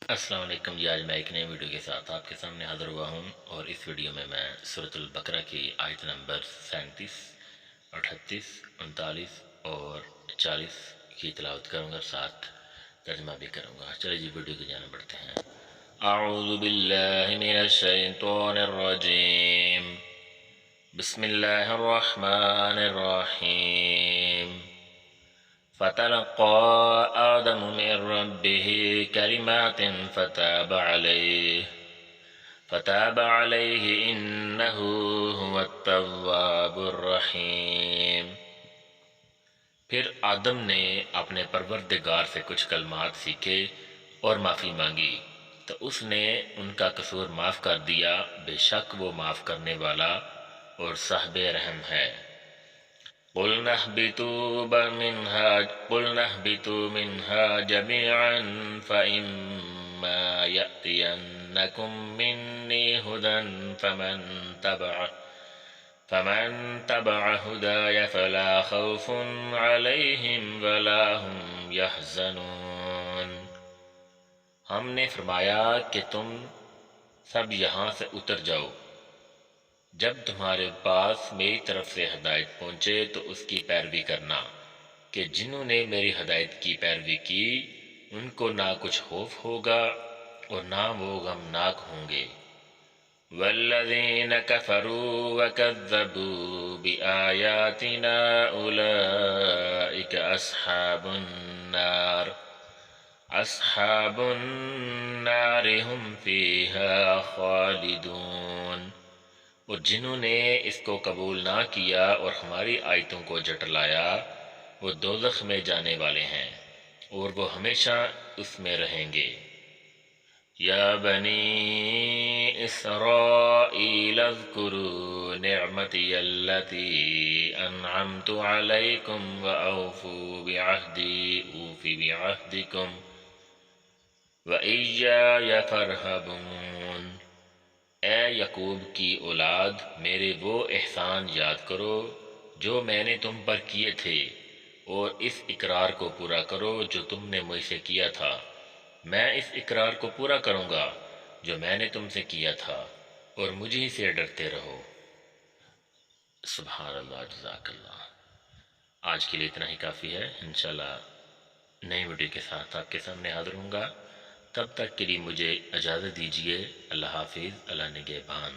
السلام علیکم جی، آج میں ایک نئی ویڈیو کے ساتھ آپ کے سامنے حاضر ہوا ہوں، اور اس ویڈیو میں سورۃ البقرہ کی آیت نمبر 37، 38، 39 اور 40 کی تلاوت کروں گا، ساتھ ترجمہ بھی کروں گا۔ چلے جی ویڈیو کی جانب بڑھتے ہیں۔ اعوذ باللہ من الشیطان الرجیم، بسم اللہ الرحمن الرحیم۔ فتلقى آدم من ربه كلمات فتاب عليه إنه هو التواب الرحیم۔ پھر آدم نے اپنے پروردگار سے کچھ کلمات سیکھے اور معافی مانگی، تو اس نے ان کا قصور معاف کر دیا، بے شک وہ معاف کرنے والا اور صاحب رحم ہے۔ قُلْنَا اهْبِطُوا مِنْهَا جَمِيعًا فَإِمَّا يَأْتِيَنَّكُم مِّنِّي هُدًى فَمَن تَبِعَ هُدَايَ فَلَا خَوْفٌ عَلَيْهِمْ وَلَا هُمْ يَحْزَنُونَ۔ ہم نے فرمایا کہ تم سب یہاں سے اتر جاؤ، جب تمہارے پاس میری طرف سے ہدایت پہنچے تو اس کی پیروی کرنا، کہ جنہوں نے میری ہدایت کی پیروی کی ان کو نہ کچھ خوف ہوگا اور نہ وہ غمناک ہوں گے۔ والذین کفروا وکذبوا بآیاتنا اولئک اصحاب النار ہم فیہا خالدون۔ اور جنہوں نے اس کو قبول نہ کیا اور ہماری آیتوں کو جھٹلایا وہ دوزخ میں جانے والے ہیں اور وہ ہمیشہ اس میں رہیں گے۔ یا بنی اسرائیل اذکروا نعمتی التی انعمت علیکم واوفوا بعہدی اوف بعہدکم وإیای فارہبون۔ اے یعقوب کی اولاد، میرے وہ احسان یاد کرو جو میں نے تم پر کیے تھے، اور اس اقرار کو پورا کرو جو تم نے مجھ سے کیا تھا۔ میں اس اقرار کو پورا کروں گا جو میں نے تم سے کیا تھا، اور مجھے سے ڈرتے رہو۔ سبحان اللہ، جزاک اللہ۔ آج کے لیے اتنا ہی کافی ہے، انشاءاللہ نئی ویڈیو کے ساتھ آپ کے سامنے حاضر ہوں گا۔ تب تک کے لیے مجھے اجازت دیجیے۔ اللہ حافظ، اللہ نگہبان۔